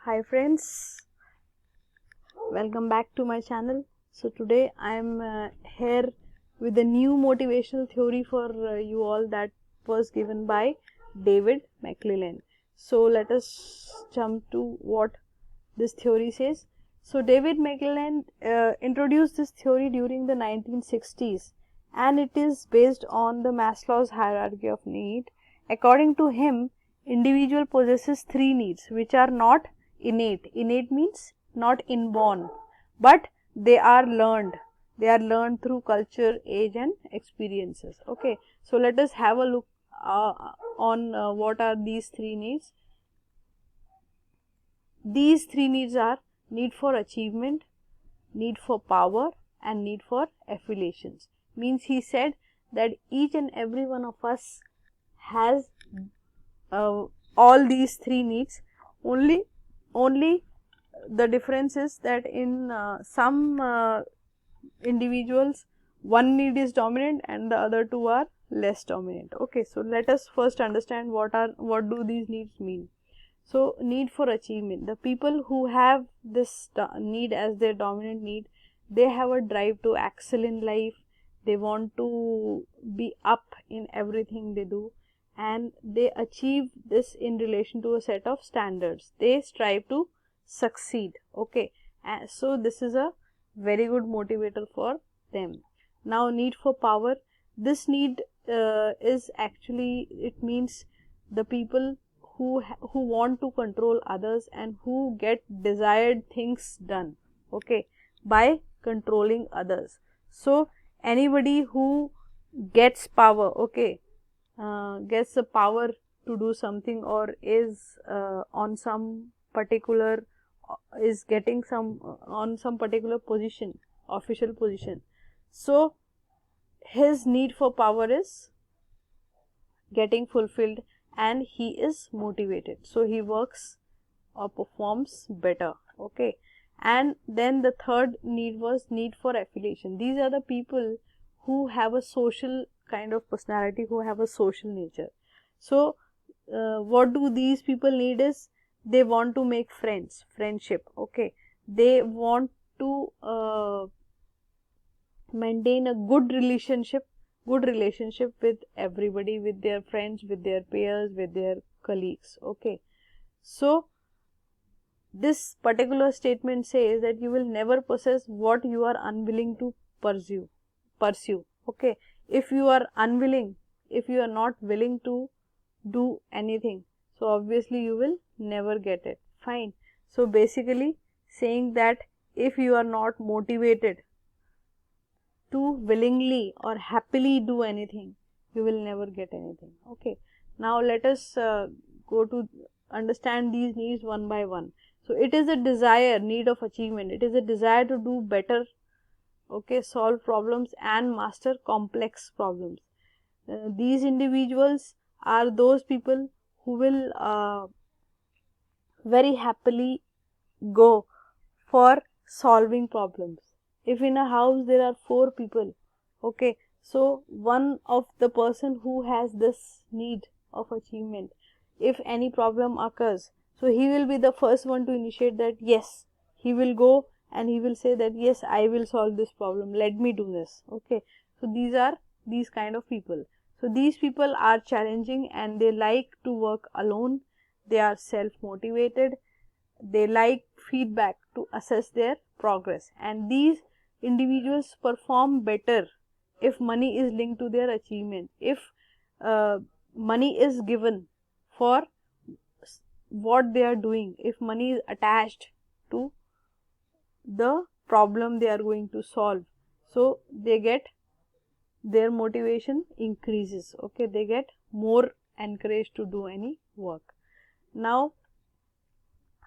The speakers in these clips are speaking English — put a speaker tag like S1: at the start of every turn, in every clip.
S1: Hi friends, welcome back to my channel. So today I am here with a new motivational theory for you all that was given by David McClelland. So let us jump to what this theory says. So David McClelland introduced this theory during the 1960s, and it is based on the Maslow's hierarchy of need. According to him, individual possesses three needs which are not innate. Innate means not inborn, but they are learned. They are learned through culture, age and experiences. Okay, so let us have a look on what are these three needs. These three needs are need for achievement, need for power and need for affiliations. Means he said that each and every one of us has all these three needs. Only the difference is that in some individuals one need is dominant and the other two are less dominant. Okay, so let us first understand what do these needs mean. So need for achievement, the people who have this need as their dominant need, they have a drive to excel in life. They want to be up in everything they do, and they achieve this in relation to a set of standards. They strive to succeed. Okay, so this is a very good motivator for them. Now need for power, this need is actually, it means the people who want to control others and who get desired things done, okay, by controlling others. So anybody who gets power, okay, gets the power to do something, or is on some particular is getting some on some particular position, official position, so his need for power is getting fulfilled and he is motivated, so he works or performs better. Okay, and then the third need was need for affiliation. These are the people who have a social kind of personality, who have a social nature. So what do these people need is they want to make friendship. Okay, they want to maintain a good relationship with everybody, with their friends, with their peers, with their colleagues. Okay, so this particular statement says that you will never possess what you are unwilling to pursue. Okay, if you are unwilling, if you are not willing to do anything, so obviously you will never get it. Fine, so basically saying that if you are not motivated to willingly or happily do anything, you will never get anything. Okay, now let us go to understand these needs one by one. So it is a desire, need of achievement, it is a desire to do better, okay, solve problems and master complex problems. These individuals are those people who will very happily go for solving problems. If in a house there are 4 people, okay, so one of the person who has this need of achievement, if any problem occurs, so he will be the first one to initiate that. Yes, he will go and he will say that yes, I will solve this problem, let me do this. Okay, so these are these kind of people. So these people are challenging and they like to work alone. They are self motivated, they like feedback to assess their progress, and these individuals perform better if money is linked to their achievement. If money is given for what they are doing, if money is attached to the problem they are going to solve, so they get, their motivation increases. Okay, they get more encouraged to do any work. Now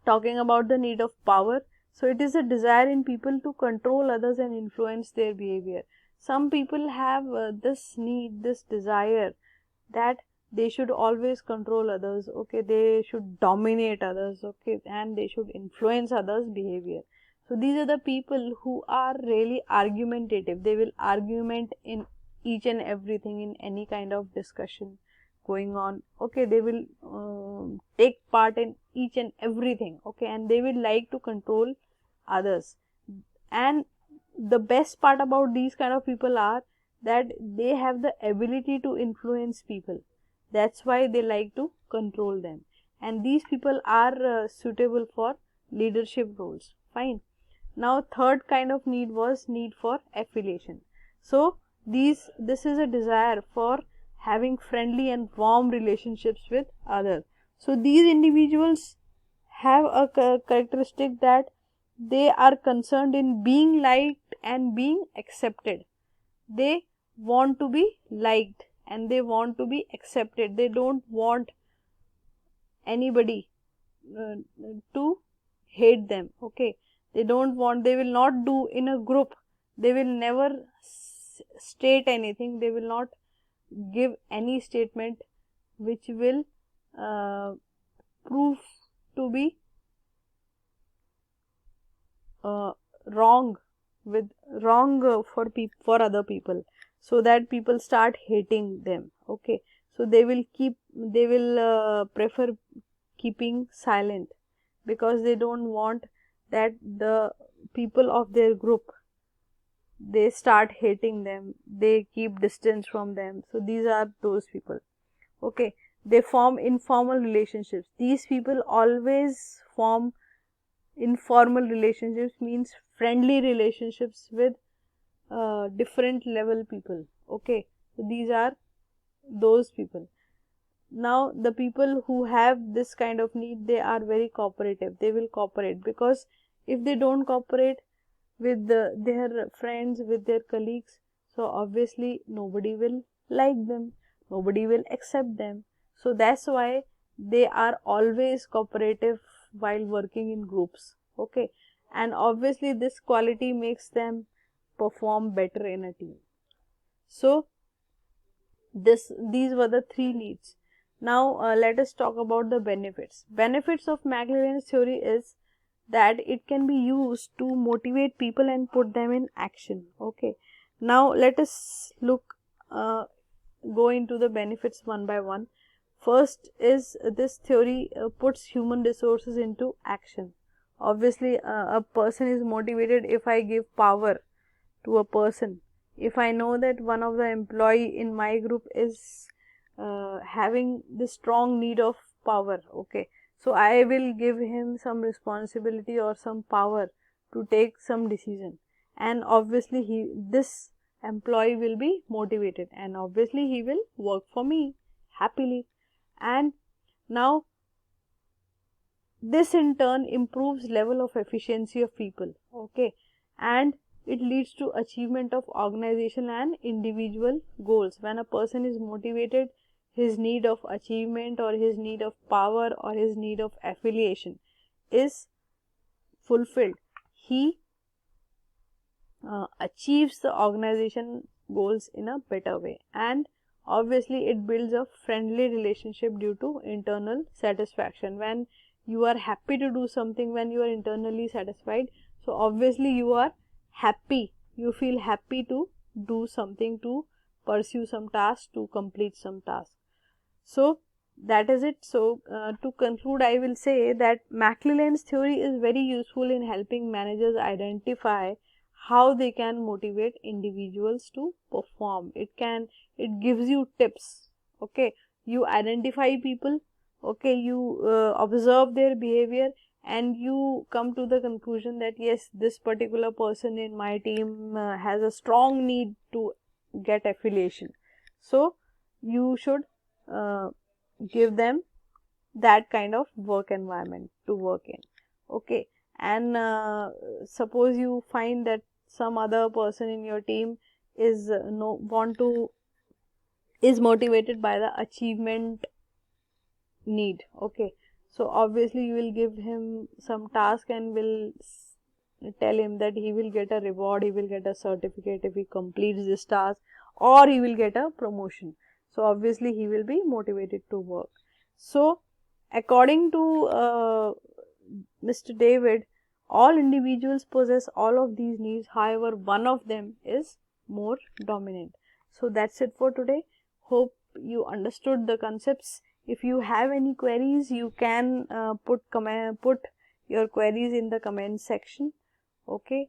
S1: talking about the need of power, so it is a desire in people to control others and influence their behavior. Some people have this need, this desire that they should always control others. Okay, they should dominate others. Okay, and they should influence others behavior. So these are the people who are really argumentative. They will argument in each and everything, in any kind of discussion going on. Okay, they will take part in each and everything, okay, and they will like to control others. And the best part about these kind of people are that they have the ability to influence people. That's why they like to control them, and these people are suitable for leadership roles. Fine. Now third kind of need was need for affiliation. So this is a desire for having friendly and warm relationships with others. So these individuals have a characteristic that they are concerned in being liked and being accepted. They want to be liked and they want to be accepted. They don't want anybody uh, to hate them, okay. They don't want, they will not do in a group, they will never state anything, they will not give any statement which will prove to be wrong with wrong for other people, so that people start hating them, okay. So they will prefer keeping silent, because they don't want that the people of their group, they start hating them, they keep distance from them. So these are those people, okay. They form informal relationships. These people always form informal relationships, means friendly relationships with different level people, okay. So these are those people. Now the people who have this kind of need, they are very cooperative, they will cooperate, because if they don't cooperate with their friends, with their colleagues, so obviously nobody will like them, nobody will accept them. So that's why they are always cooperative while working in groups, okay. And obviously this quality makes them perform better in a team. So these were the three needs. Now let us talk about the benefits. Benefits of McLaren's theory is that it can be used to motivate people and put them in action, okay. Now let us go into the benefits one by one. First is this theory puts human resources into action. Obviously a person is motivated if I give power to a person. If I know that one of the employee in my group is having the strong need of power, okay, so I will give him some responsibility or some power to take some decision, and obviously this employee will be motivated, and obviously he will work for me happily. And now this in turn improves level of efficiency of people, okay, and it leads to achievement of organization and individual goals. When a person is motivated, his need of achievement or his need of power or his need of affiliation is fulfilled. He achieves the organization goals in a better way, and obviously it builds a friendly relationship due to internal satisfaction. When you are happy to do something, when you are internally satisfied, so obviously you are happy, you feel happy to do something, to pursue some task, to complete some task. So that is it. So to conclude, I will say that McLellan's theory is very useful in helping managers identify how they can motivate individuals to perform. It gives you tips, okay. You identify people, okay, you observe their behavior, and you come to the conclusion that yes, this particular person in my team has a strong need to get affiliation, so you should give them that kind of work environment to work in, okay. And suppose you find that some other person in your team is is motivated by the achievement need, okay, so obviously you will give him some task and will tell him that he will get a reward, he will get a certificate if he completes this task, or he will get a promotion. So obviously he will be motivated to work. So according to Mr. David, all individuals possess all of these needs, however one of them is more dominant. So that's it for today. Hope you understood the concepts. If you have any queries, you can put your queries in the comment section. Okay,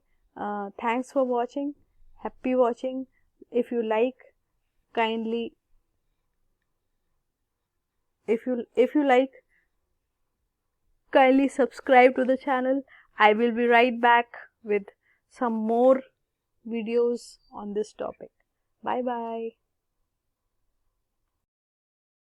S1: thanks for watching. Happy watching. If you like, kindly if you like, kindly subscribe to the channel. I will be right back with some more videos on this topic. Bye bye.